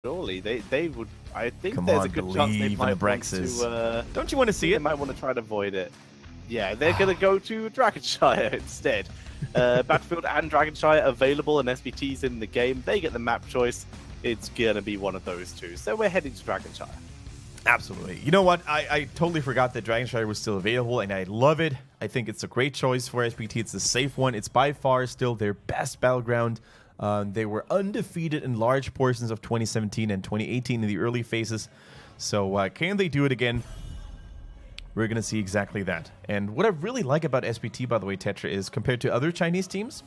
Surely they would. I think Come there's on, a good chance they might want to. Don't you want to see they it? might want to try to avoid it. Yeah, they're gonna go to Dragonshire instead. Battlefield and Dragonshire available, and SPT's in the game. They get the map choice. It's gonna be one of those two. So we're heading to Dragonshire. Absolutely. You know what? I totally forgot that Dragonshire was still available, and I love it. I think it's a great choice for SPT. It's a safe one. It's by far still their best battleground. They were undefeated in large portions of 2017 and 2018 in the early phases. So can they do it again? We're going to see exactly that. And what I really like about SPT, by the way, Tetra, is compared to other Chinese teams,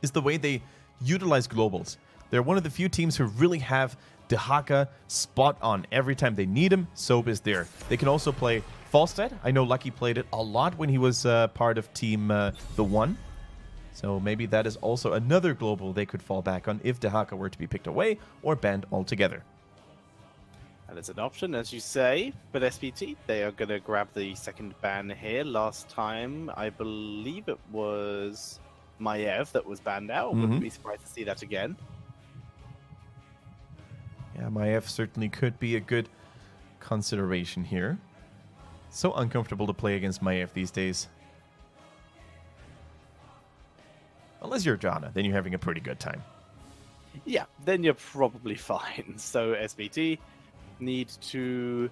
is the way they utilize globals. They're one of the few teams who really have Dehaka spot on every time they need him. Soap is there. They can also play Falstad. I know Lucky played it a lot when he was part of Team The One. So maybe that is also another global they could fall back on if Dehaka were to be picked away or banned altogether. That is an option, as you say, but SPT, they are going to grab the second ban here. Last time, I believe it was Maiev that was banned out. Wouldn't be surprised to see that again. Yeah, Maiev certainly could be a good consideration here. So uncomfortable to play against Maiev these days. Unless you're Jana, then you're having a pretty good time. Yeah, then you're probably fine. So SPT need to.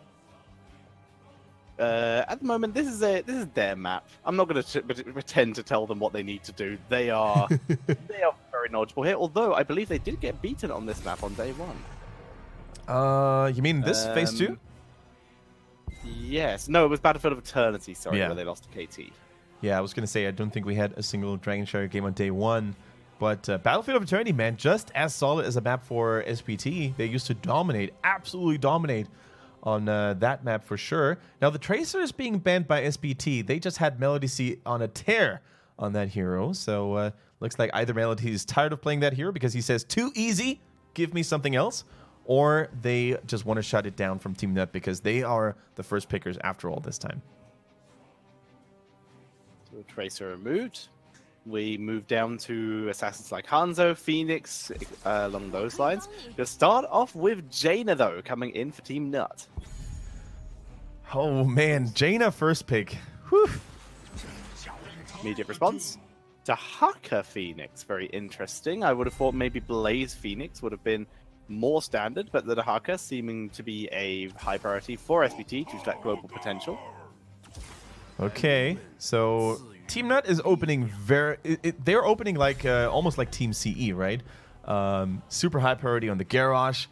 At the moment, this is their map. I'm not going to pretend to tell them what they need to do. They are very knowledgeable here. Although I believe they did get beaten on this map on day one. You mean this phase 2? Yes. No, it was Battlefield of Eternity. Sorry, where they lost to KT. Yeah, I was going to say, I don't think we had a single Dragonshire game on day one. But Battlefield of Eternity, man, just as solid as a map for SPT. They used to dominate, absolutely dominate on that map for sure. Now, the Tracer is being banned by SPT. They just had Melody C on a tear on that hero. So looks like either Melody is tired of playing that hero because he says, too easy, give me something else. Or they just want to shut it down from TeamNut because they are the first pickers after all this time. So Tracer removed. We move down to assassins like Hanzo, Phoenix, along those lines. To start off with Jaina, though, coming in for TeamNut. Oh, man. Jaina first pick. Whew. Immediate response. Dehaka Phoenix. Very interesting. I would have thought maybe Blaze Phoenix would have been more standard, but the Dehaka seeming to be a high priority for SPT due to that global potential. Okay, so TeamNut is opening they're opening like almost like Team CE, right? Super high priority on the Garrosh.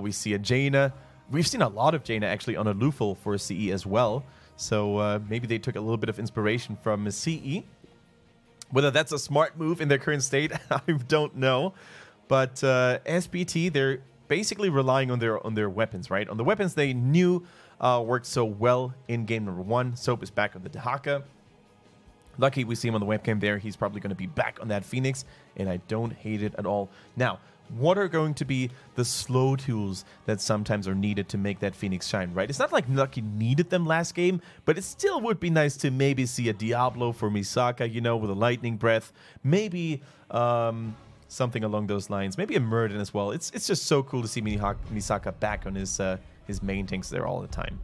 We see a Jaina. We've seen a lot of Jaina actually on a Lufel for CE as well. So maybe they took a little bit of inspiration from CE. Whether that's a smart move in their current state, I don't know. But SPT, they're basically relying on their weapons, right? On the weapons they knew worked so well in game number 1. Soap is back on the Dehaka. Lucky, we see him on the webcam there. He's probably going to be back on that Phoenix, and I don't hate it at all. Now, what are going to be the slow tools that sometimes are needed to make that Phoenix shine, right? It's not like Lucky needed them last game, but it still would be nice to maybe see a Diablo for Misaka, you know, with a lightning breath. Maybe something along those lines. Maybe a Murden as well. It's just so cool to see Misaka back on his main tanks there all the time.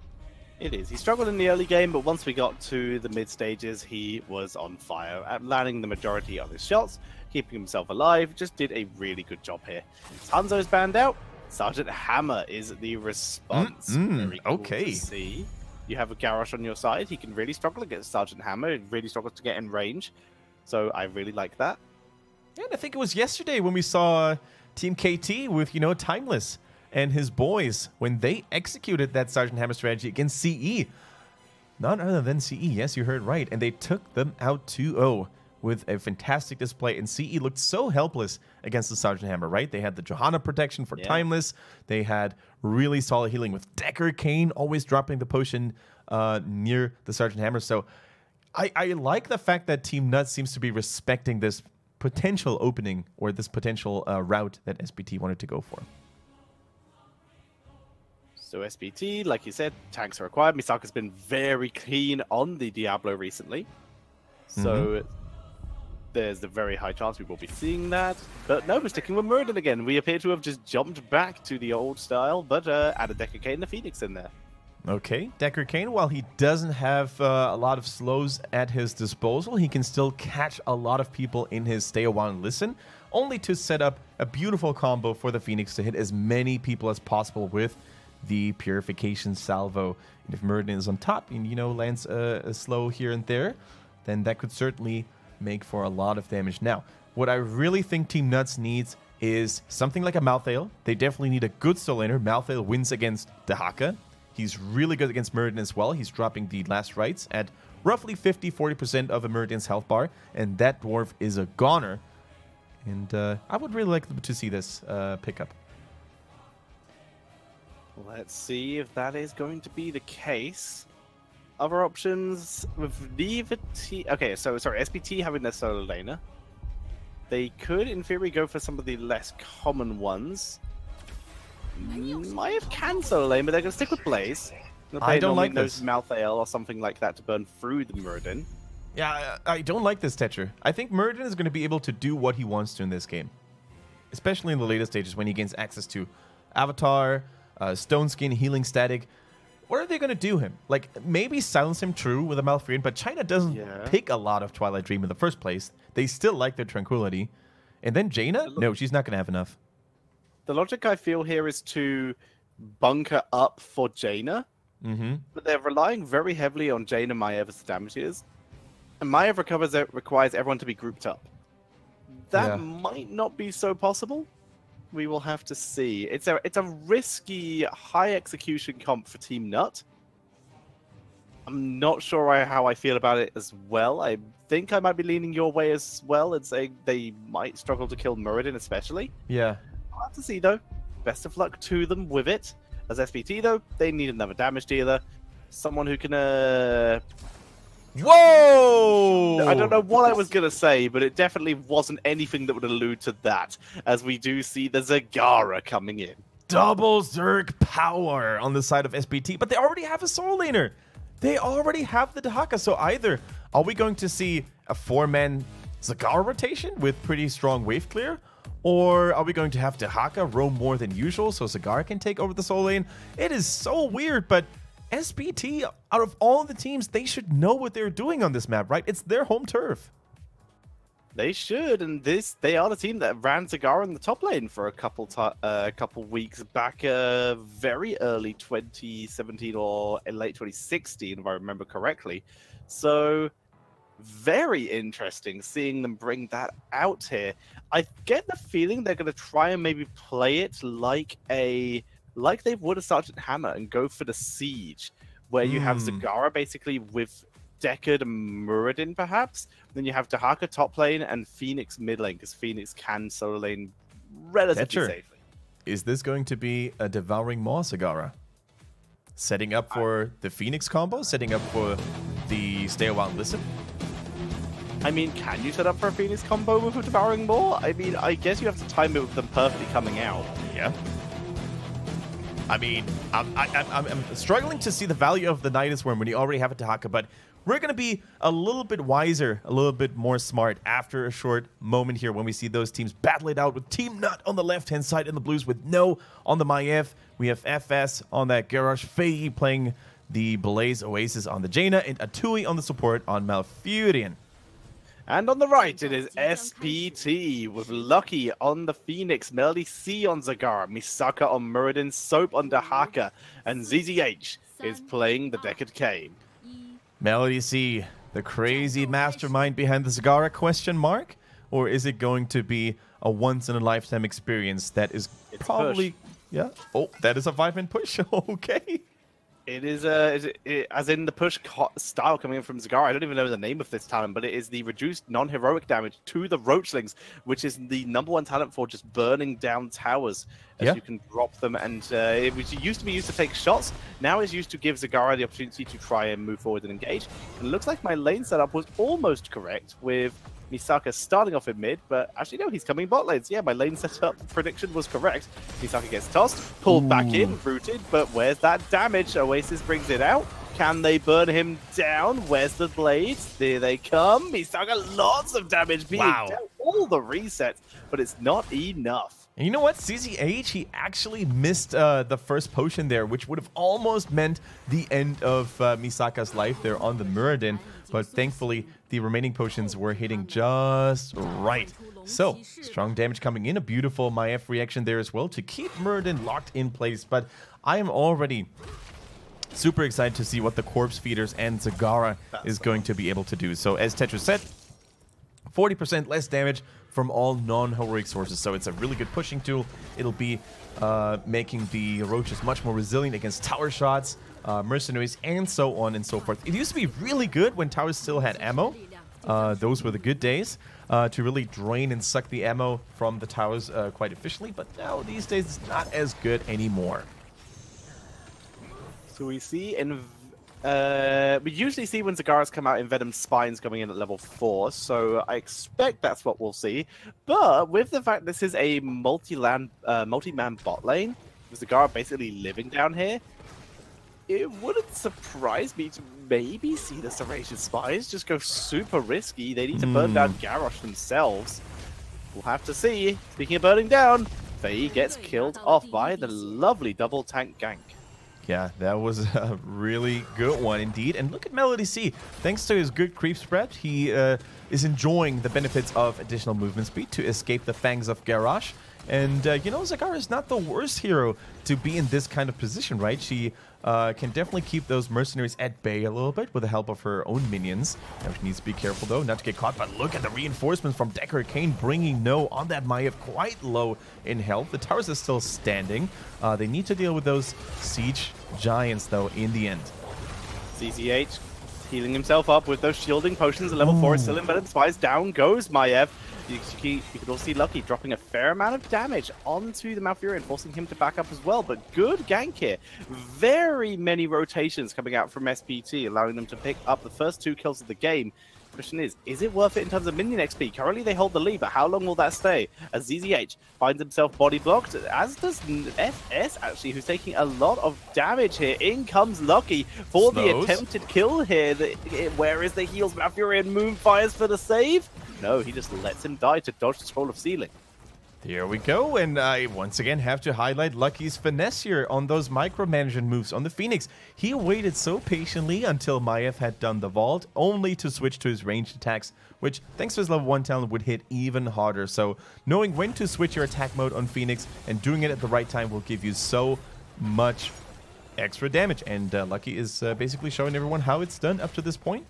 It is. He struggled in the early game, but once we got to the mid stages, he was on fire, at landing the majority of his shots, keeping himself alive. Just did a really good job here. Hanzo's banned out. Sergeant Hammer is the response. Very cool to see. You have a Garrosh on your side. He can really struggle against Sergeant Hammer. He really struggles to get in range. So I really like that. Yeah, and I think it was yesterday when we saw Team KT with, you know, Timeless and his boys when they executed that Sergeant Hammer strategy against CE. None other than CE. Yes, you heard right. And they took them out 2-0 with a fantastic display. And CE looked so helpless against the Sergeant Hammer, right? They had the Johanna protection for Timeless. They had really solid healing with Decker Kane always dropping the potion near the Sergeant Hammer. So I like the fact that TeamNut seems to be respecting this potential opening or this potential route that SPT wanted to go for. So SPT, like you said, tanks are required. Misaka's been very keen on the Diablo recently. So there's a very high chance we will be seeing that. But no, we're sticking with Muradin again. We appear to have just jumped back to the old style, but added Decker Kane and the Phoenix in there. Okay, Decker Kane, while he doesn't have a lot of slows at his disposal, he can still catch a lot of people in his stay a while and listen, only to set up a beautiful combo for the Phoenix to hit as many people as possible with the Purification Salvo. And if Muradin is on top and, you know, lands a slow here and there, then that could certainly make for a lot of damage. Now, what I really think TeamNut needs is something like a Malthael. They definitely need a good soul laner. Malthael wins against the Haka. He's really good against Muradin as well. He's dropping the last rites at roughly 50-40% of a Muradin's health bar, and that dwarf is a goner. And I would really like to see this pick up. Let's see if that is going to be the case. Other options with neither T. Okay, so sorry, SPT having their solo laner. They could, in theory, go for some of the less common ones. Maiev can solo lane, but they're going to stick with Blaze. I don't like this. Malthael or something like that to burn through the Muradin. Yeah, I don't like this, Tetcher. I think Muradin is going to be able to do what he wants to in this game. Especially in the later stages when he gains access to Avatar, Stone Skin, Healing Static. What are they going to do him? Like, maybe silence him true with a Malfurion, but China doesn't pick a lot of Twilight Dream in the first place. They still like their Tranquility. And then Jaina? No, she's not going to have enough. The logic I feel here is to bunker up for Jaina, but they're relying very heavily on Jaina Maev's damages. And Maiev requires everyone to be grouped up. That might not be so possible. We will have to see. It's a risky, high execution comp for TeamNut. I'm not sure how I feel about it as well. I think I might be leaning your way as well and saying they might struggle to kill Muradin especially. Yeah. I'll have to see, though. Best of luck to them with it. As SPT, though, they need another damage dealer. Someone who can, Whoa! I don't know what I was going to say, but it definitely wasn't anything that would allude to that, as we do see the Zagara coming in. Double Zerg power on the side of SPT, but they already have a soul laner. They already have the Dahaka, so either are we going to see a 4-man Zagara rotation with pretty strong wave clear, or are we going to have Dahaka roam more than usual so Zagara can take over the soul lane? It is so weird, but SPT, out of all the teams, they should know what they're doing on this map, right? It's their home turf. They should, and they are the team that ran Zagara in the top lane for a couple weeks back, very early 2017 or late 2016, if I remember correctly. So very interesting seeing them bring that out here. I get the feeling they're going to try and maybe play it like they would a Sergeant Hammer and go for the siege, where you have Zagara basically with Deckard and Muradin perhaps. Then you have Dahaka top lane and Phoenix mid lane, because Phoenix can solo lane relatively safely. Is this going to be a Devouring Maw Zagara? Setting up for the Phoenix combo? Setting up for the Stay a While and Listen? I mean, can you set up for a Phoenix combo with a Devouring Maw? I mean, I guess you have to time it with them perfectly coming out. Yeah. I mean, I'm struggling to see the value of the Nidus Worm when you already have a Dahaka, but we're going to be a little bit wiser, a little bit more smart after a short moment here when we see those teams battle it out with TeamNut on the left-hand side and the Blues with No on the Maiev. We have FS on that Garrosh, Faye playing the Blaze Oasis on the Jaina, and Atui on the support on Malfurion. And on the right, it is SPT with Lucky on the Phoenix, Melody C on Zagara, Misaka on Muradin, Soap on Dahaka, and ZZH is playing the Deckard Kane. Melody C, the crazy mastermind behind the Zagara question mark? Or is it going to be a once-in-a-lifetime experience that is probably... Yeah. Oh, that is a 5-man push. Okay. It is, as in the push style coming in from Zagara. I don't even know the name of this talent, but it is the reduced non-heroic damage to the Roachlings, which is the #1 talent for just burning down towers as you can drop them. And it used to be used to take shots. Now it's used to give Zagara the opportunity to try and move forward and engage. And it looks like my lane setup was almost correct with Misaka starting off in mid, but actually no, he's coming bot lanes. Yeah, my lane setup prediction was correct. Misaka gets tossed, pulled back in, rooted, but where's that damage? Oasis brings it out. Can they burn him down? Where's the blades? There they come. He's still got lots of damage being dealt. All the resets, but it's not enough. And you know what? CZH, he actually missed the first potion there, which would have almost meant the end of Misaka's life there on the Muradin. But thankfully, the remaining potions were hitting just right. So, strong damage coming in. A beautiful Maiev reaction there as well to keep Muradin locked in place. But I am already super excited to see what the Corpse Feeders and Zagara is going to be able to do. So, as Tetris said, 40% less damage from all non-heroic sources, so it's a really good pushing tool. It'll be making the Roaches much more resilient against tower shots, mercenaries, and so on and so forth. It used to be really good when towers still had ammo. Those were the good days to really drain and suck the ammo from the towers quite efficiently, but now these days it's not as good anymore. So we see in we usually see when Zagaras come out in Venom Spines coming in at level 4, so I expect that's what we'll see. But with the fact this is a multi-man bot lane, with Zagara basically living down here, it wouldn't surprise me to maybe see the Serrated Spines just go super risky. They need to burn down Garrosh themselves. We'll have to see. Speaking of burning down, Faye gets killed off by the lovely double tank gank. Yeah, that was a really good one indeed. And look at Melody C. Thanks to his good creep spread, he is enjoying the benefits of additional movement speed to escape the fangs of Garrosh. And, you know, Zagara is not the worst hero to be in this kind of position, right? She can definitely keep those mercenaries at bay a little bit with the help of her own minions. Now she needs to be careful, though, not to get caught. But look at the reinforcements from Decker Kane bringing No on that Maiev quite low in health. The towers are still standing. They need to deal with those siege giants, though, in the end. CCH healing himself up with those shielding potions at level 4 is still in Venom Spies. Down goes Maiev. You could also see Lucky dropping a fair amount of damage onto the Malfurion, forcing him to back up as well. But good gank here. Very many rotations coming out from SPT, allowing them to pick up the first 2 kills of the game. The question is it worth it in terms of minion XP? Currently they hold the lead, but how long will that stay? As ZZH finds himself body blocked, as does FS actually, who's taking a lot of damage here. In comes Lucky for the attempted kill here. Where is the heals? Malfurion Moon fires for the save. No, he just lets him die to dodge the scroll of sealing. There we go, and I once again have to highlight Lucky's finesse here on those micromanagement moves on the Phoenix. He waited so patiently until Maiev had done the vault, only to switch to his ranged attacks, which, thanks to his level 1 talent, would hit even harder. So, knowing when to switch your attack mode on Phoenix and doing it at the right time will give you so much extra damage. And Lucky is basically showing everyone how it's done up to this point.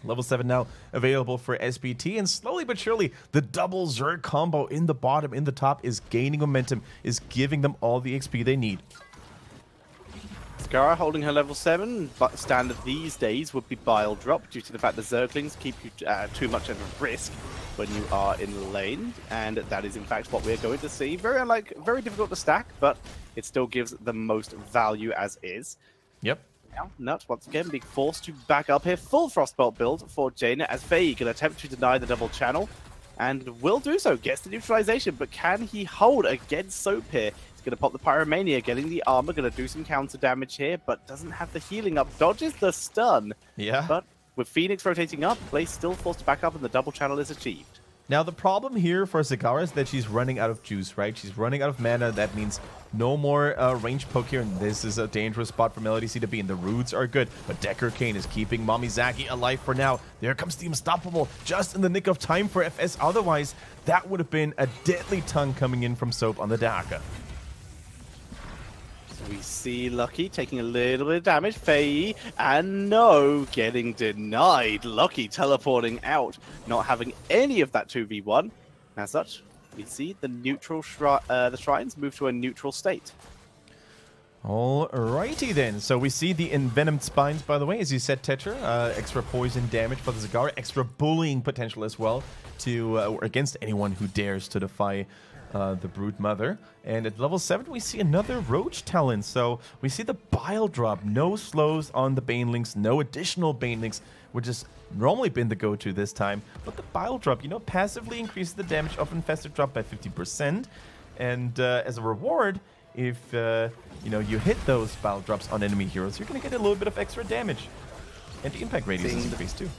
Level 7 now available for SPT, and slowly but surely, the double Zerg combo in the bottom, in the top, is gaining momentum, is giving them all the XP they need. Zagara holding her level 7, but standard these days would be Bile Drop, due to the fact the Zerglings keep you too much of a risk when you are in lane, and that is in fact what we're going to see. Very difficult to stack, but it still gives the most value as is. Yep. Now, Nut once again being forced to back up here. Full Frostbolt build for Jaina as Faye can attempt to deny the double channel, and will do so. Gets the neutralization, but can he hold against Soap here? He's going to pop the Pyromania, getting the armor, going to do some counter damage here, but doesn't have the healing up. Dodges the stun. Yeah. But with Phoenix rotating up, Blaze still forced to back up, and the double channel is achieved. Now, the problem here for Zagara is that she's running out of juice, right? She's running out of mana. That means no more range poke here, and this is a dangerous spot for Melody C to be, and the roots are good. But Decker Kane is keeping Momizaki alive for now. There comes the Unstoppable, just in the nick of time for FS. Otherwise, that would have been a deadly tongue coming in from Soap on the Daka. We see Lucky taking a little bit of damage. Faye and No getting denied. Lucky teleporting out, not having any of that 2v1. As such, we see the neutral the shrines move to a neutral state. Alrighty then. So we see the Envenomed Spines, by the way, as you said, Tetra. Extra poison damage for the Zagara. Extra bullying potential as well to against anyone who dares to defy the Brood Mother. And at level 7, we see another Roach talent. So we see the Bile Drop. No slows on the Banelings. No additional Banelings, which has normally been the go-to this time. But the Bile Drop, you know, passively increases the damage of Infested Drop by 50%. And as a reward, if you know, you hit those battle drops on enemy heroes, you're going to get a little bit of extra damage. And the impact radius is increased too.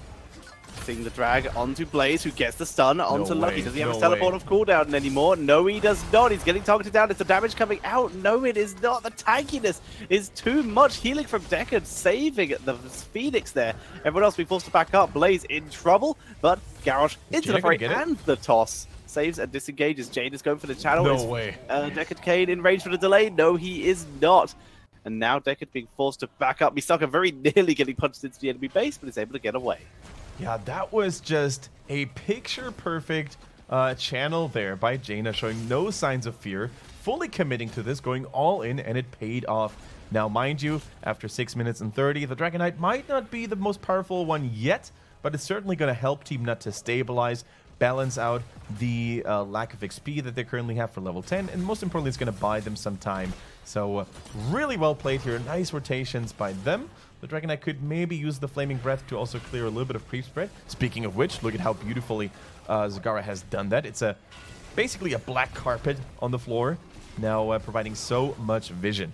Seeing the drag onto Blaze, who gets the stun onto Lucky. Does he have his teleport way. off cooldown anymore? No, he does not. He's getting targeted down. It's the damage coming out. No, it is not. The tankiness is too much. Healing from Deckard, saving the Phoenix there. Everyone else will be forced to back up. Blaze in trouble, but Garrosh into the fray and the toss. Saves and disengages. Jade is going for the channel. No way. Deckard Kane in range for the delay. No, he is not. And now Deckard being forced to back up. Misaka very nearly getting punched into the enemy base, but is able to get away. Yeah, that was just a picture-perfect channel there by Jaina, showing no signs of fear, fully committing to this, going all in, and it paid off. Now, mind you, after 6 minutes and 30, the Dragon Knight might not be the most powerful one yet, but it's certainly going to help TeamNut to stabilize, balance out the lack of XP that they currently have for level 10, and most importantly, it's going to buy them some time. So, really well played here. Nice rotations by them. The Dragon Knight could maybe use the Flaming Breath to also clear a little bit of creep spread. Speaking of which, look at how beautifully Zagara has done that. It's basically a black carpet on the floor, now providing so much vision.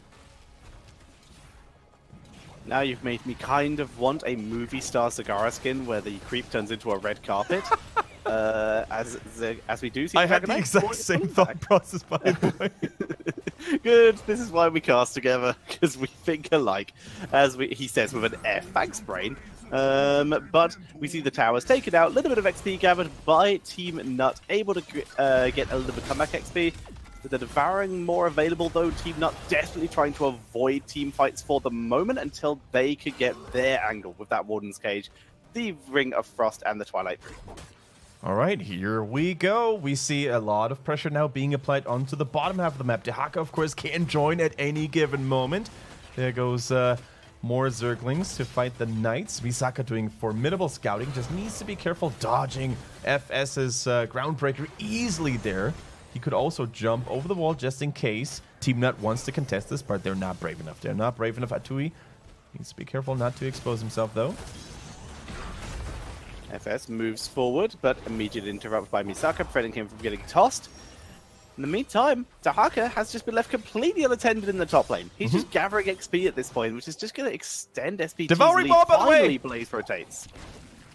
Now you've made me kind of want a movie star Zagara skin where the creep turns into a red carpet. As we do see, I had the exact same thought process, by the way. Good. This is why we cast together, because we think alike, as he says with an F. Thanks, brain. But we see the towers taken out. A little bit of XP gathered by TeamNut, able to get a little bit of comeback XP. With the Devouring more available, though, TeamNut desperately trying to avoid team fights for the moment until they could get their angle with that Warden's Cage, the Ring of Frost, and the Twilight Tree. All right, here we go. We see a lot of pressure now being applied onto the bottom half of the map. Dehaka, of course, can join at any given moment. There goes more Zerglings to fight the Knights. Misaka doing formidable scouting. Just needs to be careful dodging FS's Groundbreaker easily there. He could also jump over the wall just in case TeamNut wants to contest this, but they're not brave enough. They're not brave enough. Atui needs to be careful not to expose himself, though. FS moves forward, but immediately interrupted by Misaka, preventing him from getting tossed. In the meantime, Dehaka has just been left completely unattended in the top lane. He's just gathering XP at this point, which is just going to extend SPT's Devouring lead. Maw, by the way! Finally, Blaze rotates.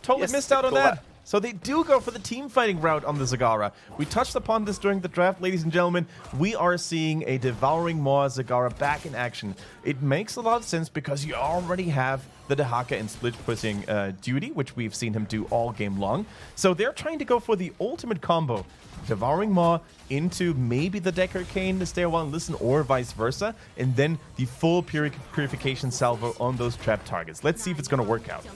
Totally missed out on that. So they do go for the team fighting route on the Zagara. We touched upon this during the draft, ladies and gentlemen. We are seeing a Devouring Maw Zagara back in action. It makes a lot of sense because you already have the Dehaka and split pushing duty, which we've seen him do all game long. So they're trying to go for the ultimate combo. Devouring Maw into maybe the Deckard Kane to stay a while and listen, or vice versa, and then the full purification salvo on those trap targets. Let's see if it's going to work out.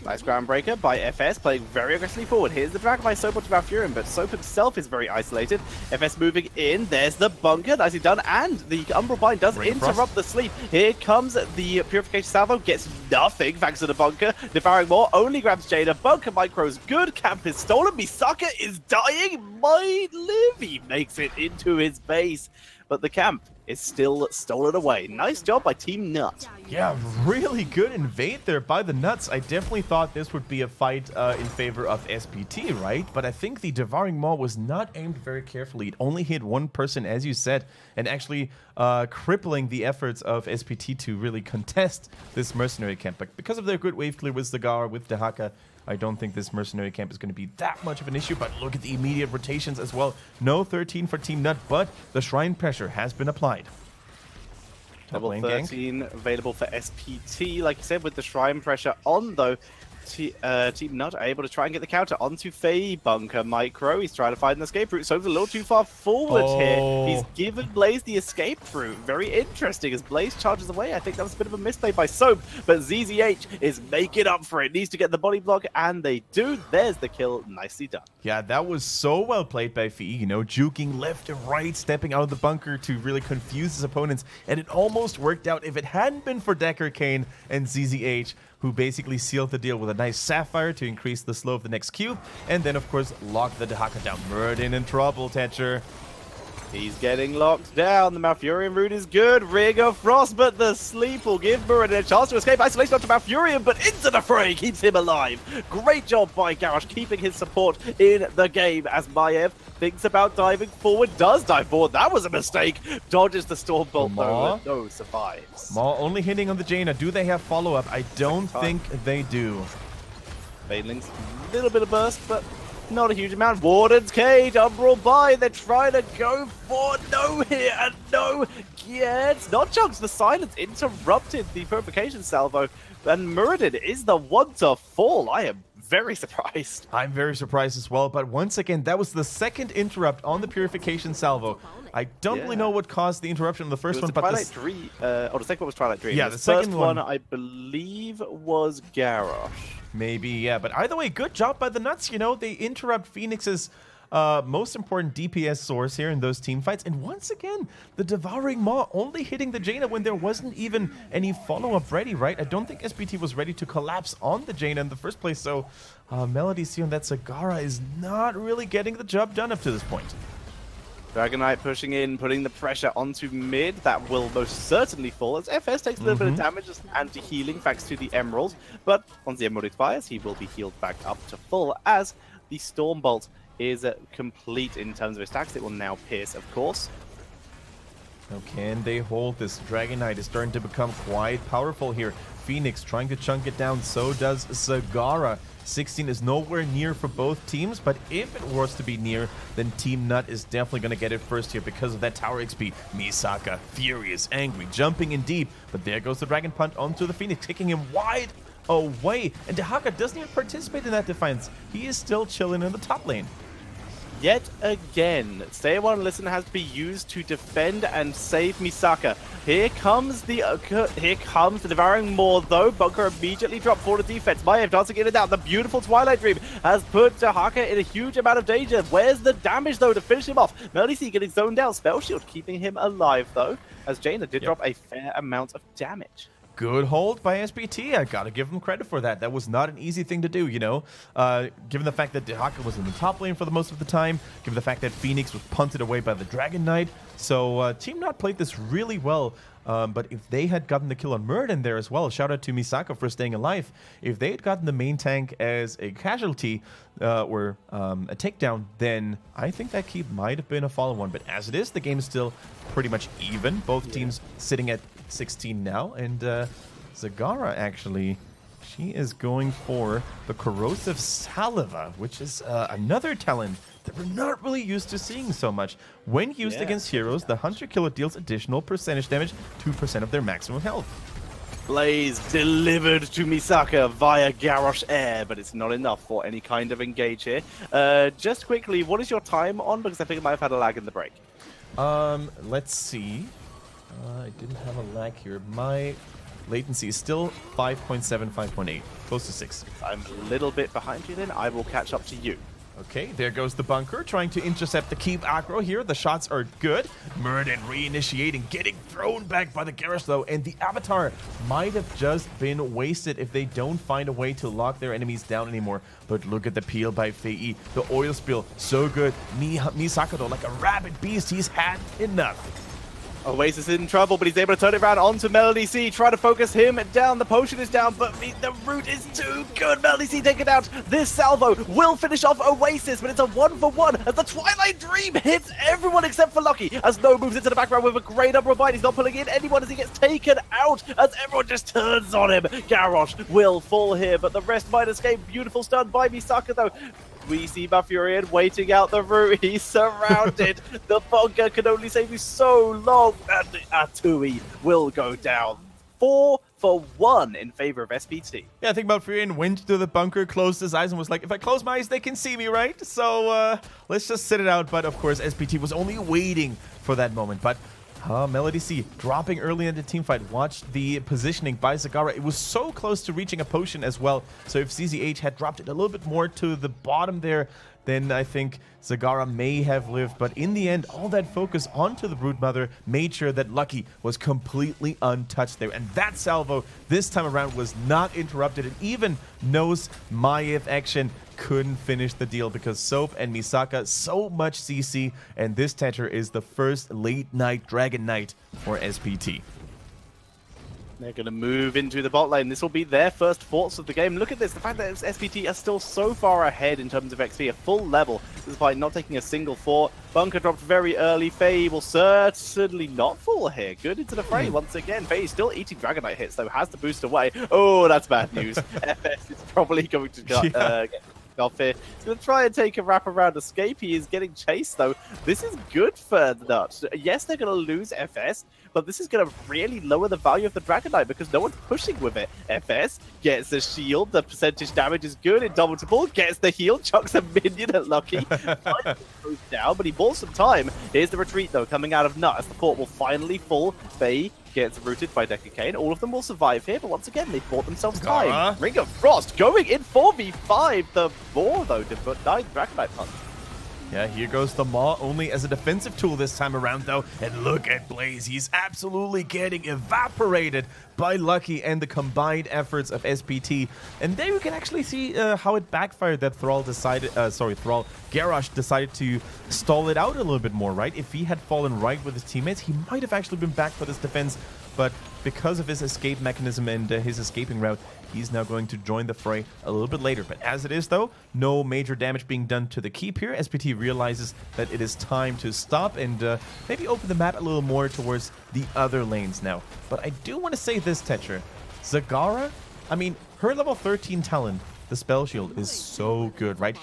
Nice Groundbreaker by FS, playing very aggressively forward. Here's the drag by Soap onto Valfurion, but Soap himself is very isolated. FS moving in, there's the bunker, nicely done, and the Umbral Bind does interrupt the sleep. Here comes the Purification Salvo, gets nothing thanks to the bunker. Devouring Maw only grabs Jada, bunker micros good, camp is stolen, Misaka is dying, might live, he makes it into his base, but the camp is still stolen away. Nice job by TeamNut. Yeah, really good invade there by the Nuts. I definitely thought this would be a fight in favor of SPT, right? But I think the Devouring Maw was not aimed very carefully. It only hit one person, as you said, and actually crippling the efforts of SPT to really contest this mercenary camp. But because of their good wave clear with Zagara, with Dehaka, I don't think this mercenary camp is going to be that much of an issue, but look at the immediate rotations as well. No 13 for TeamNut, but the Shrine pressure has been applied. Level 13 available for SPT, like you said, with the Shrine pressure on, though. TeamNut are able to try and get the counter onto Faye. Bunker micro. He's trying to find an escape route. Soap's a little too far forward here. He's given Blaze the escape route. Very interesting as Blaze charges away. I think that was a bit of a misplay by Soap, but ZZH is making up for it. Needs to get the body block, and they do. There's the kill. Nicely done. Yeah, that was so well played by Fee. You know, juking left and right, stepping out of the bunker to really confuse his opponents, and it almost worked out if it hadn't been for Deckard Kane and ZZH, who basically sealed the deal with a nice Sapphire to increase the slow of the next cube, and then, of course, lock the Dehaka down. Murden in trouble, Tetcher. He's getting locked down. The Malfurion route is good. Ring of Frost, but the sleep will give Muradin a chance to escape. Isolation onto Malfurion, but into the fray keeps him alive. Great job by Garrosh, keeping his support in the game as Maiev thinks about diving forward. Does dive forward. That was a mistake. Dodges the Stormbolt, though. No, survives. Maw only hitting on the Jaina. Do they have follow-up? I don't think they do. Banelings, a little bit of burst, but not a huge amount. Warden's Cage, Umbral by. They're trying to go for no here and no yet. Not Chunks. The silence interrupted the purification salvo, and Muradin is the one to fall. I am very surprised. I'm very surprised as well, but once again, that was the second interrupt on the purification salvo. I don't really know what caused the interruption in the first one, but Twilight Dream. The second one was Twilight Dream. Yeah, the second one, I believe, was Garrosh. Maybe, yeah, but either way, good job by the Nuts. You know, they interrupt Phoenix's most important DPS source here in those team fights. And once again, the Devouring Maw only hitting the Jaina when there wasn't even any follow-up ready, right? I don't think SPT was ready to collapse on the Jaina in the first place, so Melody C on that Zagara is not really getting the job done up to this point. Dragon Knight pushing in, putting the pressure onto mid. That will most certainly fall as FS takes a little bit of damage as anti-healing thanks to the Emerald. But once the Emerald expires, he will be healed back up to full as the Stormbolt is complete in terms of his stacks. It will now pierce, of course. Now, can they hold this? Dragon Knight is starting to become quite powerful here. Phoenix trying to chunk it down, so does Zagara. 16 is nowhere near for both teams, but if it was to be near, then TeamNut is definitely going to get it first here because of that tower XP. Misaka, furious, angry, jumping in deep, but there goes the Dragon Punt onto the Phoenix, kicking him wide away. And Dehaka doesn't even participate in that defiance. He is still chilling in the top lane. Yet again, Stay One Listen has to be used to defend and save Misaka. Here comes the Devouring Maw, though. Bunker immediately dropped for the defense. Maiev dancing in and out. The beautiful Twilight Dream has put Dehaka in a huge amount of danger. Where's the damage, though, to finish him off? Melody C getting zoned out. Spell Shield keeping him alive, though, as Jaina did drop a fair amount of damage. Good hold by SPT. I gotta give him credit for that. That was not an easy thing to do, you know. Given the fact that Dehaka was in the top lane for the most of the time, given the fact that Phoenix was punted away by the Dragon Knight. So TeamNut played this really well. But if they had gotten the kill on Muradin there as well, shout out to Misaka for staying alive. If they had gotten the main tank as a casualty or a takedown, then I think that keep might have been a follow-on. But as it is, the game is still pretty much even. Both teams sitting at 16 now, and Zagara actually, she is going for the Corrosive Saliva, which is another talent that we're not really used to seeing so much. When used against heroes, the Hunter Killer deals additional percentage damage, 2% of their maximum health. Blaze delivered to Misaka via Garrosh Air, but it's not enough for any kind of engage here. Just quickly, what is your time on? Because I think I might have had a lag in the break. Let's see. I didn't have a lag here. My latency is still 5.7, 5.8, close to 6. I'm a little bit behind you then. I will catch up to you. Okay, there goes the bunker, trying to intercept the keep aggro here. The shots are good. Muradin reinitiating, getting thrown back by the Garrosh though, and the Avatar might have just been wasted if they don't find a way to lock their enemies down anymore. But look at the peel by Fei. The oil spill, so good. Misaka though, like a rabid beast, he's had enough. Oasis in trouble, but he's able to turn it around onto Melody C. Try to focus him down. The potion is down, but the route is too good. Melody C taken out. This salvo will finish off Oasis, but it's a 1-for-1 as the Twilight Dream hits everyone except for Lucky. As No moves into the background with a great upper bite. He's not pulling in anyone as he gets taken out as everyone just turns on him. Garrosh will fall here, but the rest might escape. Beautiful stun by Misaka though. We see Malfurion waiting out the route. He's surrounded. The bunker can only save you so long. And Atui will go down. 4-for-1 in favor of SPT. Yeah, I think Malfurion went to the bunker, closed his eyes, and was like, if I close my eyes, they can see me, right? So let's just sit it out. But of course, SPT was only waiting for that moment. But Melody C dropping early in the team fight. Watch the positioning by Zagara. It was so close to reaching a potion as well. So if CZH had dropped it a little bit more to the bottom there, then I think Zagara may have lived. But in the end, all that focus onto the Broodmother made sure that Lucky was completely untouched there. And that salvo this time around was not interrupted. It even knows Maiev action couldn't finish the deal because Soap and Misaka so much CC, and this Tether is the first late night Dragon Knight for SPT. They're going to move into the bot lane. This will be their first forts of the game. Look at this. The fact that SPT are still so far ahead in terms of XP, a full level, despite not taking a single fort. Bunker dropped very early. Faye will certainly not fall here. Good into the fray once again. Faye still eating Dragonite hits, though, has the boost away. Oh, that's bad news. FS is probably going to get off here. He's going to try and take a wraparound escape. He is getting chased, though. This is good for Nut. Yes, they're going to lose FS, but this is going to really lower the value of the Dragonite because no one's pushing with it. FS gets the shield. The percentage damage is good. Indomitable gets the heal. Chucks a minion at Lucky. Goes down, but he bought some time. Here's the retreat, though, coming out of Nut as the fort will finally fall. Faye gets rooted by Dekacane. All of them will survive here, but once again, they bought themselves time. Ring of Frost going in 4v5. The Maw, though, denied Dragonite punt. Yeah, here goes the Maw, only as a defensive tool this time around, though. And look at Blaze. He's absolutely getting evaporated by Lucky and the combined efforts of SPT. And there you can actually see how it backfired that Garrosh decided to stall it out a little bit more, right? If he had fallen right with his teammates, he might have actually been back for this defense. But because of his escape mechanism and his escaping route, he's now going to join the fray a little bit later. But as it is, though, no major damage being done to the keep here. SPT realizes that it is time to stop and maybe open the map a little more towards the other lanes now. But I do want to say this, Tetcher. Zagara, I mean, her level 13 talent, the spell shield, is so good, right?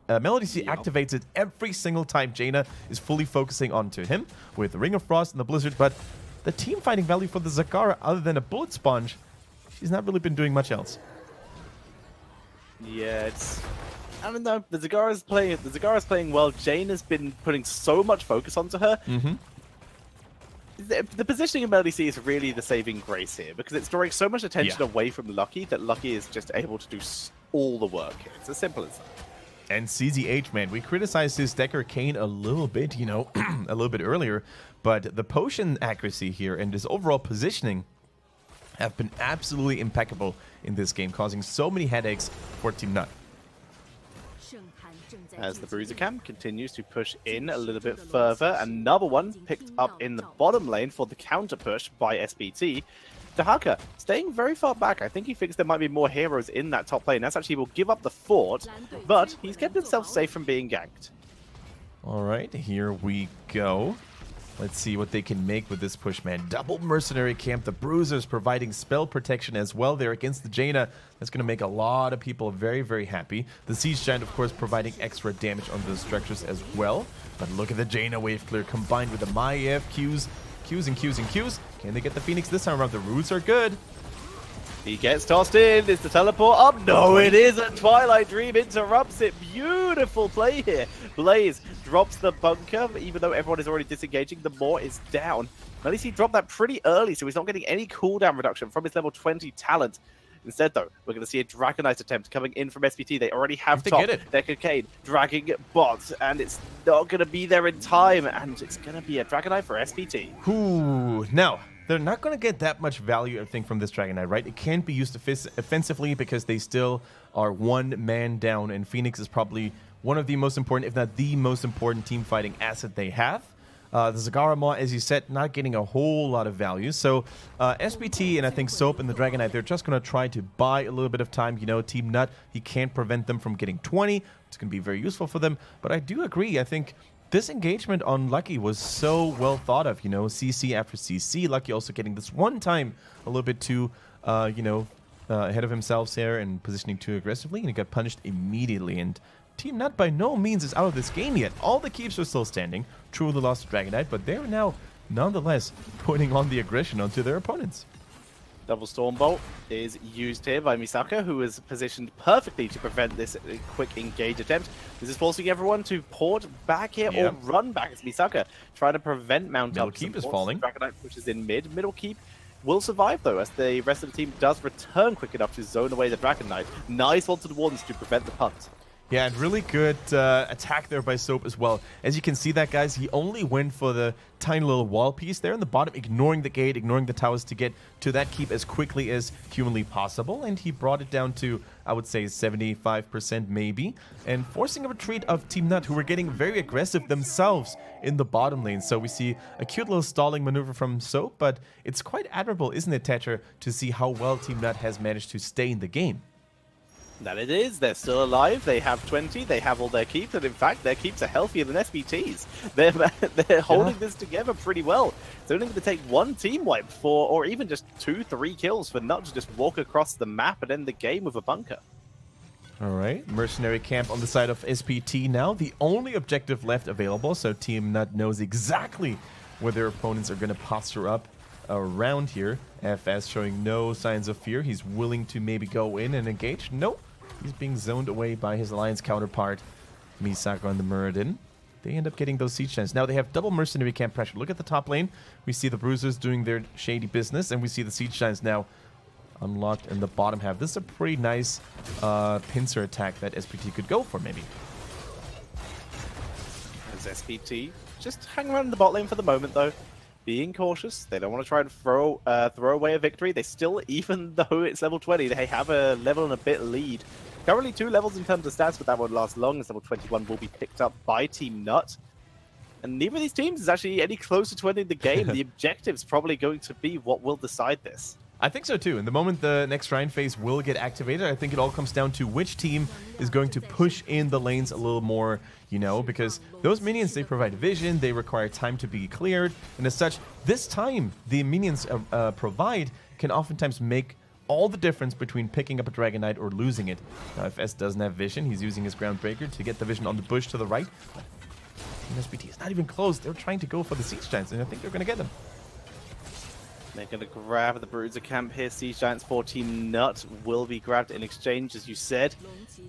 Melody C activates it every single time Jaina is fully focusing onto him with the Ring of Frost and the Blizzard, but the team fighting value for the Zagara, other than a Bullet Sponge, she's not really been doing much else. Yeah, it's... I don't know. The Zagara's playing well. Jane has been putting so much focus onto her. The positioning of Melody C is really the saving grace here because it's drawing so much attention away from Lucky that Lucky is just able to do all the work here. It's as simple as that. And CZH, man, we criticized his Dekacane a little bit, you know, a little bit earlier, but the potion accuracy here and his overall positioning have been absolutely impeccable in this game, causing so many headaches for TeamNut. As the Bruiser Cam continues to push in a little bit further, another one picked up in the bottom lane for the counter push by SPT. Dahaka staying very far back. I think he thinks there might be more heroes in that top lane. That's actually will give up the fort, but he's kept himself safe from being ganked. All right, here we go. Let's see what they can make with this push, man. Double mercenary camp. The Bruisers providing spell protection as well there against the Jaina. That's going to make a lot of people very, very happy. The Siege Giant, of course, providing extra damage on the structures as well. But look at the Jaina wave clear combined with the Maiev Qs. Qs and Qs and Qs. Can they get the Phoenix this time around? The roots are good. He gets tossed in. Is the teleport up? No, it isn't. Twilight Dream interrupts it. Beautiful play here. Blaze drops the bunker, even though everyone is already disengaging. The Maw is down. At least he dropped that pretty early, so he's not getting any cooldown reduction from his level 20 talent. Instead, though, we're going to see a Dragonite attempt coming in from SPT. They already have top. They're Cocaine dragging bots, and it's not going to be there in time, and it's going to be a Dragonite for SPT. Ooh, now, they're not going to get that much value, I think, from this Dragonite, right? It can't be used offensively because they still are one man down, and Phoenix is probably one of the most important, if not the most important team fighting asset they have. The Zagara Maw, as you said, not getting a whole lot of value. So SPT and I think Soap and the Dragonite, they're just going to try to buy a little bit of time. You know, TeamNut, he can't prevent them from getting 20. It's going to be very useful for them. But I do agree. I think this engagement on Lucky was so well thought of. You know, CC after CC. Lucky also getting this one time a little bit too, ahead of himself there and positioning too aggressively. And he got punished immediately. And TeamNut by no means is out of this game yet. All the keeps are still standing. True, the lost Dragonite, but they're now nonetheless putting on the aggression onto their opponents. Double Stormbolt is used here by Misaka, who is positioned perfectly to prevent this quick engage attempt. This is forcing everyone to port back here or run back as Misaka trying to prevent mount up. Middle keep is falling. Dragonite pushes in mid. Middle keep will survive, though, as the rest of the team does return quick enough to zone away the Dragonite. Nice vaulted ones to prevent the punt. Yeah, and really good attack there by Soap as well. As you can see that, guys, he only went for the tiny little wall piece there in the bottom, ignoring the gate, ignoring the towers to get to that keep as quickly as humanly possible. And he brought it down to, I would say, 75% maybe. And forcing a retreat of TeamNut, who were getting very aggressive themselves in the bottom lane. So we see a cute little stalling maneuver from Soap, but it's quite admirable, isn't it, Thatcher, to see how well TeamNut has managed to stay in the game. That it is. They're still alive. They have 20. They have all their keeps, and in fact, their keeps are healthier than SPT's. They're holding this together pretty well. It's only going to take one team wipe for, or even just 2-3 kills for Nut to just walk across the map and end the game with a bunker. All right, mercenary camp on the side of SPT now. The only objective left available, so TeamNut knows exactly where their opponents are going to posture up around here. FS showing no signs of fear. He's willing to maybe go in and engage. Nope. He's being zoned away by his alliance counterpart, Misaka and the Muradin. They end up getting those siege giants. Now they have double mercenary camp pressure. Look at the top lane. We see the bruisers doing their shady business, and we see the siege giants now unlocked in the bottom half. This is a pretty nice pincer attack that SPT could go for, maybe. As SPT just hang around in the bot lane for the moment, though. Being cautious. They don't want to try and throw away a victory. They still, even though it's level 20, they have a level and a bit lead. Currently 2 levels in terms of stats, but that won't last long, as level 21 will be picked up by TeamNut. And neither of these teams is actually any closer to winning the game. The objective's probably going to be what will decide this. I think so too. In the moment the next shrine phase will get activated, I think it all comes down to which team is going to push in the lanes a little more, you know, because those minions, they provide vision, they require time to be cleared, and as such, this time the minions provide can oftentimes make all the difference between picking up a Dragon Knight or losing it. Now, if S doesn't have vision, he's using his Groundbreaker to get the vision on the bush to the right. But SPT is not even close. They're trying to go for the siege giants, and I think they're going to get them. They're going to grab the Bruiser camp here. Siege Giants for TeamNut will be grabbed in exchange, as you said.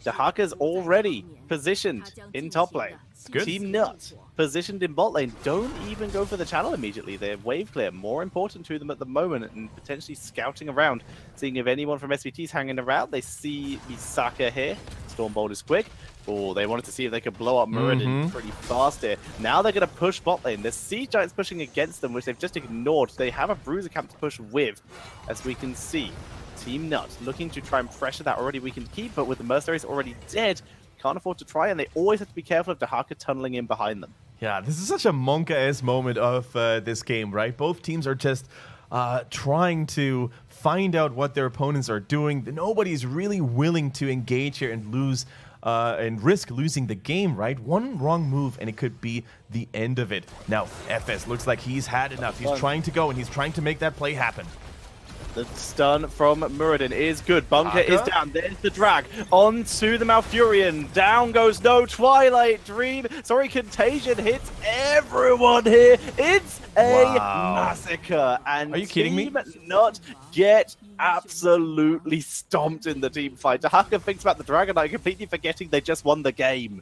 Dahaka's already positioned in top lane. Good. TeamNut positioned in bot lane. Don't even go for the channel immediately. They're wave clear. More important to them at the moment, and potentially scouting around, seeing if anyone from SPT is hanging around. They see Misaka here. Stormbolt is quick. Oh, they wanted to see if they could blow up Muradin pretty fast here. Now they're going to push bot lane. There's Siege Giants pushing against them, which they've just ignored. They have a Bruiser camp to push with, as we can see. TeamNut looking to try and pressure that already weakened keep, but with the mercenaries already dead, can't afford to try, and they always have to be careful of Dahaka tunneling in behind them. Yeah, this is such a Monka-esque moment of this game, right? Both teams are just trying to find out what their opponents are doing. Nobody's really willing to engage here and lose and risk losing the game, right? One wrong move and it could be the end of it. Now, FS looks like he's had enough. He's trying to go and he's trying to make that play happen. The stun from Muradin is good. Bunker is down. There's the drag onto the Malfurion. Down goes no Twilight Dream. Sorry, Contagion hits everyone here. It's a massacre. And are you kidding me? TeamNut get absolutely stomped in the team fight. Dahaka thinks about the Dragon Knight, completely forgetting they just won the game.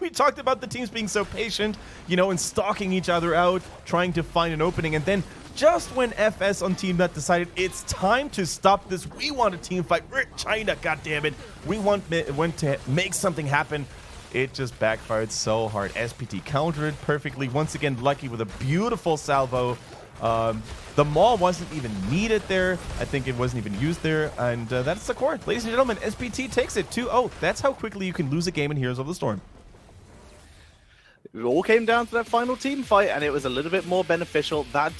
We talked about the teams being so patient, you know, and stalking each other out, trying to find an opening, and then just when FS on TeamNut decided it's time to stop this, we want a team fight, we're China, goddammit, we want to make something happen, it just backfired so hard. SPT countered perfectly, once again lucky with a beautiful salvo. The maul wasn't even needed there. I think it wasn't even used there, and that's the core. Ladies and gentlemen, SPT takes it 2-0. That's how quickly you can lose a game in Heroes of the Storm. It all came down to that final team fight, and it was a little bit more beneficial. That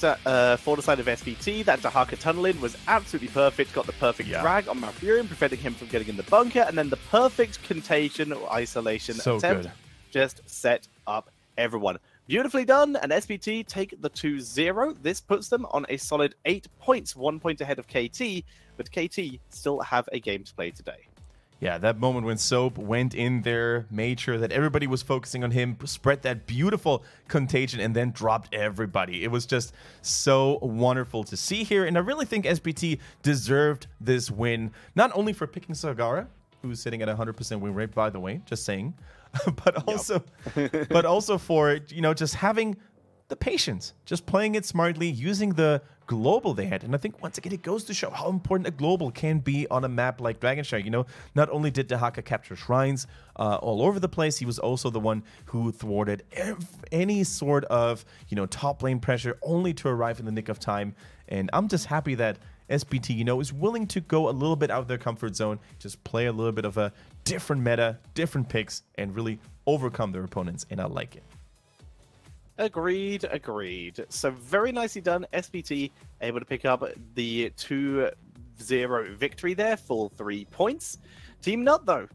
for the side of SPT, that Dahaka tunnel in was absolutely perfect. Got the perfect drag on Malfurion, preventing him from getting in the bunker, and then the perfect contagion or isolation attempt just set up everyone. Beautifully done, and SPT take the 2-0. This puts them on a solid 8 points, 1 point ahead of KT, but KT still have a game to play today. Yeah, that moment when Soap went in there, made sure that everybody was focusing on him, spread that beautiful contagion, and then dropped everybody. It was just so wonderful to see here, and I really think SPT deserved this win, not only for picking Sagara, who's sitting at 100% win rate, by the way, just saying, but also, but also for, you know, just having the patience, just playing it smartly, using the global they had. And I think, once again, it goes to show how important a global can be on a map like Dragonshire. You know, not only did Dehaka capture shrines all over the place, he was also the one who thwarted any sort of, you know, top lane pressure, only to arrive in the nick of time. And I'm just happy that SPT, you know, is willing to go a little bit out of their comfort zone, just play a little bit of a different meta, different picks, and really overcome their opponents, and I like it. Agreed, agreed. So very nicely done, SPT, able to pick up the 2-0 victory there for 3 points. TeamNut, though,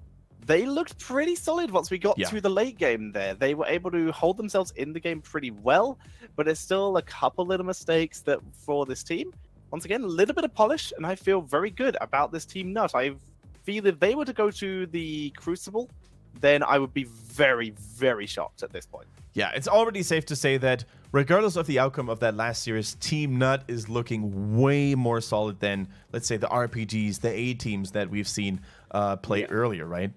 they looked pretty solid once we got to the late game there. They were able to hold themselves in the game pretty well, but there's still a couple little mistakes that for this team. Once again, a little bit of polish, and I feel very good about this TeamNut. I feel if they were to go to the Crucible, then I would be very, very shocked at this point. Yeah, it's already safe to say that regardless of the outcome of that last series, TeamNut is looking way more solid than, let's say, the RPGs, the A teams that we've seen play earlier, right?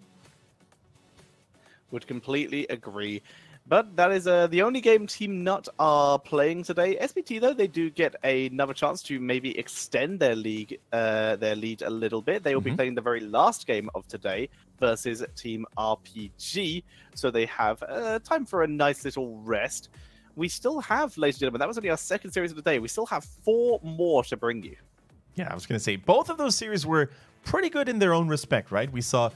Would completely agree. But that is the only game TeamNut are playing today. SPT, though, they do get another chance to maybe extend their lead a little bit. They will be playing the very last game of today versus Team RPG. So they have time for a nice little rest. We still have, ladies and gentlemen, that was only our second series of the day. We still have 4 more to bring you. Yeah, I was going to say, both of those series were pretty good in their own respect, right? We saw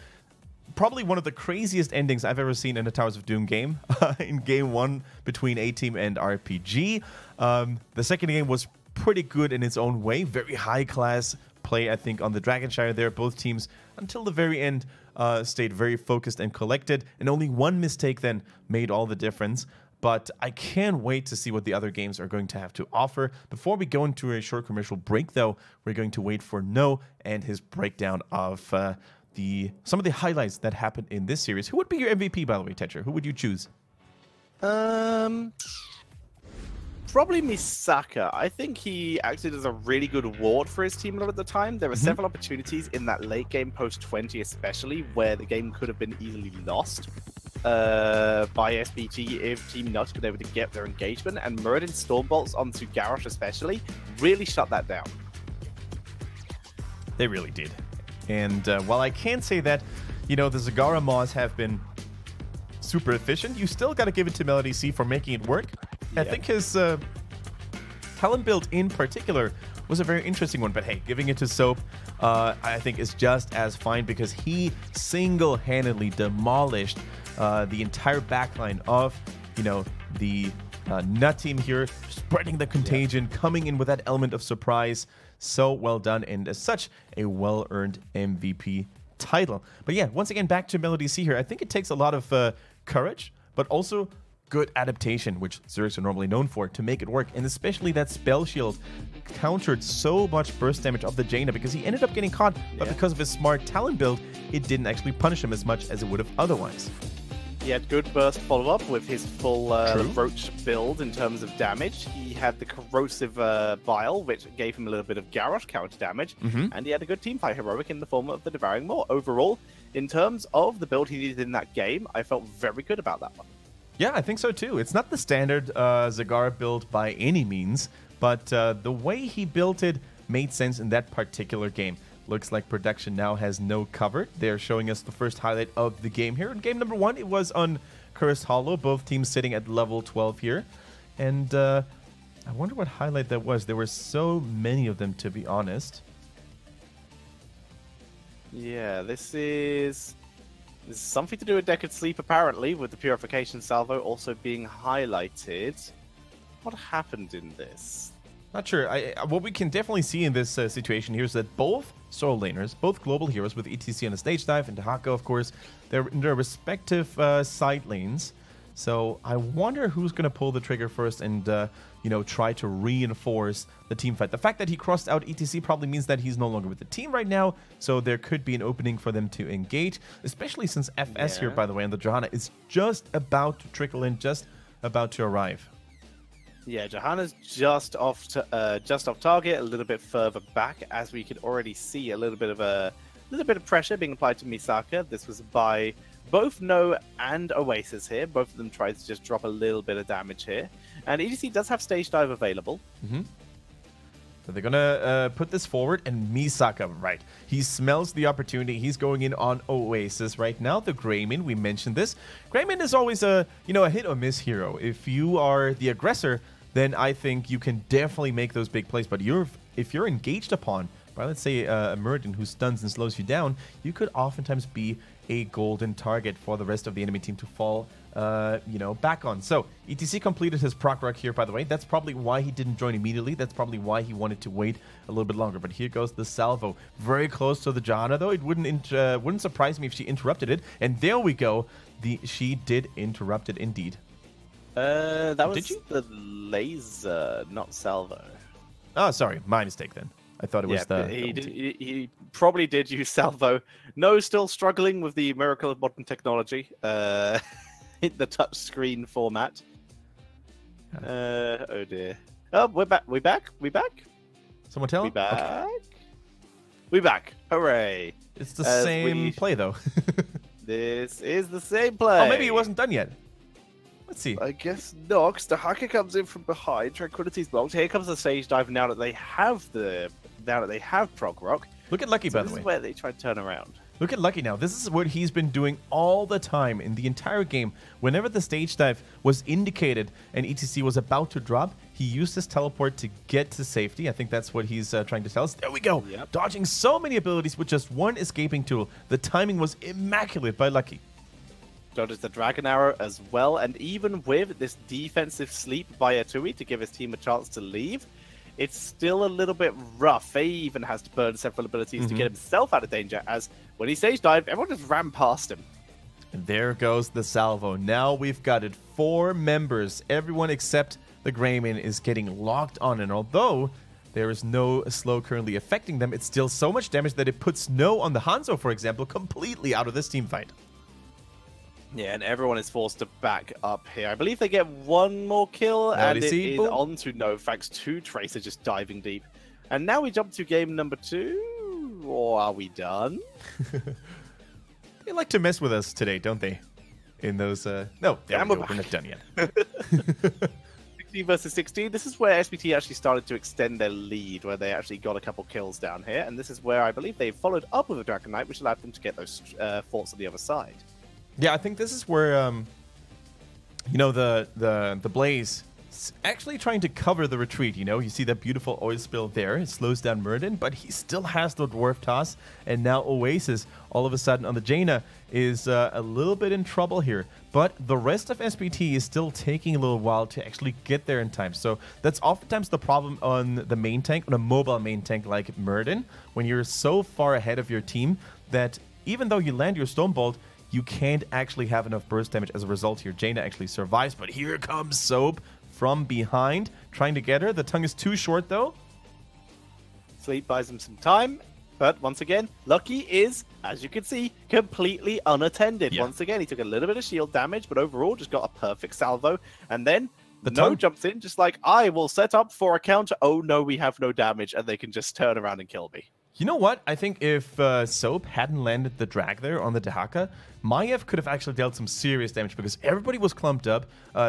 probably one of the craziest endings I've ever seen in a Towers of Doom game in game 1 between A-Team and RPG. The second game was pretty good in its own way. Very high-class play, I think, on the Dragonshire there. Both teams, until the very end, stayed very focused and collected, and only one mistake then made all the difference. But I can't wait to see what the other games are going to have to offer. Before we go into a short commercial break, though, we're going to wait for No and his breakdown of some of the highlights that happened in this series. Who would be your MVP, by the way, Tetra? Who would you choose? Probably Misaka. I think he acted as a really good ward for his team a lot at the time. There were several opportunities in that late game, post 20 especially, where the game could have been easily lost by SPT if TeamNut had been able to get their engagement, and Muradin Stormbolts onto Garrosh especially really shut that down. They really did. And while I can't say that, you know, the Zagara Maws have been super efficient, you still got to give it to Melody C for making it work. I think his talent build in particular was a very interesting one. But hey, giving it to Soap, I think is just as fine, because he single-handedly demolished the entire backline of, you know, the Nut team here, spreading the contagion, coming in with that element of surprise. So well done, and as such, a well-earned MVP title. But yeah, once again, back to Melody C here. I think it takes a lot of courage, but also good adaptation, which Zergs are normally known for, to make it work. And especially that spell shield countered so much burst damage of the Jaina, because he ended up getting caught, but because of his smart talent build, it didn't actually punish him as much as it would have otherwise. He had good burst follow-up with his full Roach build in terms of damage. He had the Corrosive Vial, which gave him a little bit of Garrosh counter damage, and he had a good teamfight heroic in the form of the Devouring Maw. Overall, in terms of the build he did in that game, I felt very good about that one. Yeah, I think so too. It's not the standard Zagara build by any means, but the way he built it made sense in that particular game. Looks like production now has No cover. They're showing us the first highlight of the game here. In game number 1, it was on Cursed Hollow, both teams sitting at level 12 here. And I wonder what highlight that was. There were so many of them, to be honest. Yeah, this is something to do with Decade Sleep, apparently, with the Purification Salvo also being highlighted. What happened in this? Not sure. What we can definitely see in this situation here is that both solo laners, both global heroes with ETC on the stage dive, and Dehaka, of course, they're in their respective side lanes. So I wonder who's going to pull the trigger first and, you know, try to reinforce the team fight. The fact that he crossed out ETC probably means that he's no longer with the team right now, so there could be an opening for them to engage, especially since FS here, by the way, and the Johanna is just about to trickle in, just about to arrive. Yeah, Johanna's just off target, a little bit further back, as we could already see a little bit of pressure being applied to Misaka. This was by both No and Oasis here. Both of them tried to just drop a little bit of damage here. And EGC does have stage dive available. So they're gonna put this forward, and Misaka, right? He smells the opportunity. He's going in on Oasis right now. The Greymane, we mentioned this. Greymane is always a hit or miss hero. If you are the aggressor, then I think you can definitely make those big plays. But if you're engaged upon by, let's say, a Muradin who stuns and slows you down, you could oftentimes be a golden target for the rest of the enemy team to fall back on. So ETC completed his proc rock here, by the way. That's probably why he didn't join immediately. That's probably why he wanted to wait a little bit longer. But here goes the salvo. Very close to the Janna, though. It wouldn't surprise me if she interrupted it. And there we go. She did interrupt it indeed. That was the laser, not salvo. Oh, sorry. My mistake then. I thought it was he probably did use salvo. No, still struggling with the miracle of modern technology. Hit the touch screen format. Oh dear. Oh, we're back. We back? Someone tell? We back? Okay. We back. Hooray. It's the same play, though. This is the same play. Oh, maybe it wasn't done yet. Let's see. I guess Nox, the hacker comes in from behind. Tranquility's blocked. Here comes the stage dive now that they have prog rock. Look at Lucky, by the way. This is where they try to turn around. Look at Lucky now. This is what he's been doing all the time in the entire game. Whenever the stage dive was indicated and ETC was about to drop, he used his teleport to get to safety. I think that's what he's trying to tell us. There we go. Yep. Dodging so many abilities with just one escaping tool. The timing was immaculate by Lucky. Dodges the Dragon Arrow as well, and even with this defensive sleep by Atui to give his team a chance to leave, it's still a little bit rough. Faye even has to burn several abilities to get himself out of danger, as when he stage dived, everyone just ran past him. And there goes the salvo. Now we've got it. 4 members. Everyone except the Greymane is getting locked on, and although there is no slow currently affecting them, it's still so much damage that it puts Snow on the Hanzo, for example, completely out of this team fight. Yeah, and everyone is forced to back up here. I believe they get one more kill, and it is on to no thanks to Tracer just diving deep. And now we jump to game number 2. Or are we done? They like to mess with us today, don't they? In those, no, we're not done yet. 16 versus 16. This is where SPT actually started to extend their lead, where they actually got a couple kills down here. And this is where I believe they followed up with a Dragon Knight, which allowed them to get those forts on the other side. Yeah, I think this is where, the Blaze actually trying to cover the retreat. You see that beautiful oil spill there. It slows down Muradin, but he still has the Dwarf Toss. And now Oasis, all of a sudden on the Jaina, is a little bit in trouble here. But the rest of SPT is still taking a little while to actually get there in time. So that's oftentimes the problem on the main tank, on a mobile main tank like Muradin, when you're so far ahead of your team that even though you land your Stone Bolt, you can't actually have enough burst damage. As a result here, Jaina actually survives, but here comes Soap from behind, trying to get her. The tongue is too short, though. Sleep buys him some time, but once again, Lucky is, as you can see, completely unattended. Yeah. Once again, he took a little bit of shield damage, but overall just got a perfect salvo. And then the tongue jumps in, just like, I will set up for a counter. Oh no, we have no damage, and they can just turn around and kill me. You know what? I think if Soap hadn't landed the drag there on the Dehaka, Maiev could have actually dealt some serious damage because everybody was clumped up.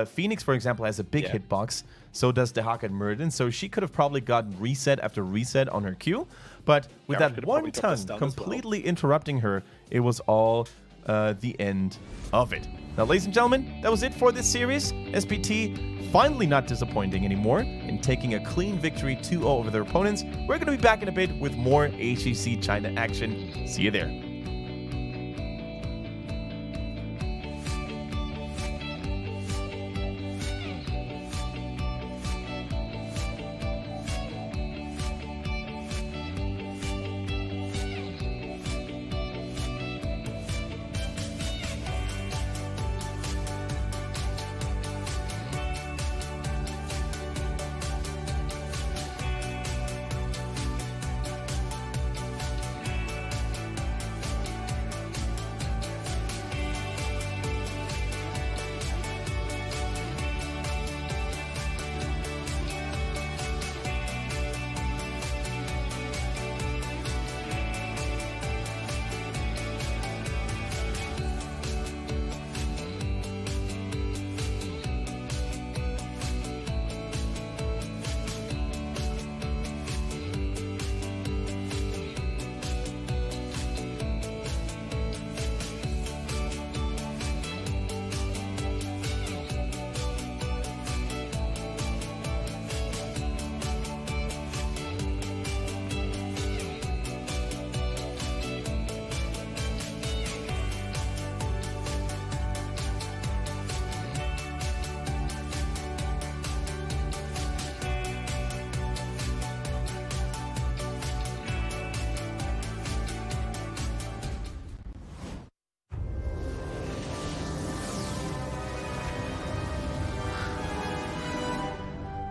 Phoenix, for example, has a big hitbox. So does Dehaka and Muradin. So she could have probably gotten reset after reset on her Q. But with that one tongue completely interrupting her, it was all the end of it. Now, ladies and gentlemen, that was it for this series. SPT finally not disappointing anymore in taking a clean victory 2-0 over their opponents. We're going to be back in a bit with more HGC China action. See you there.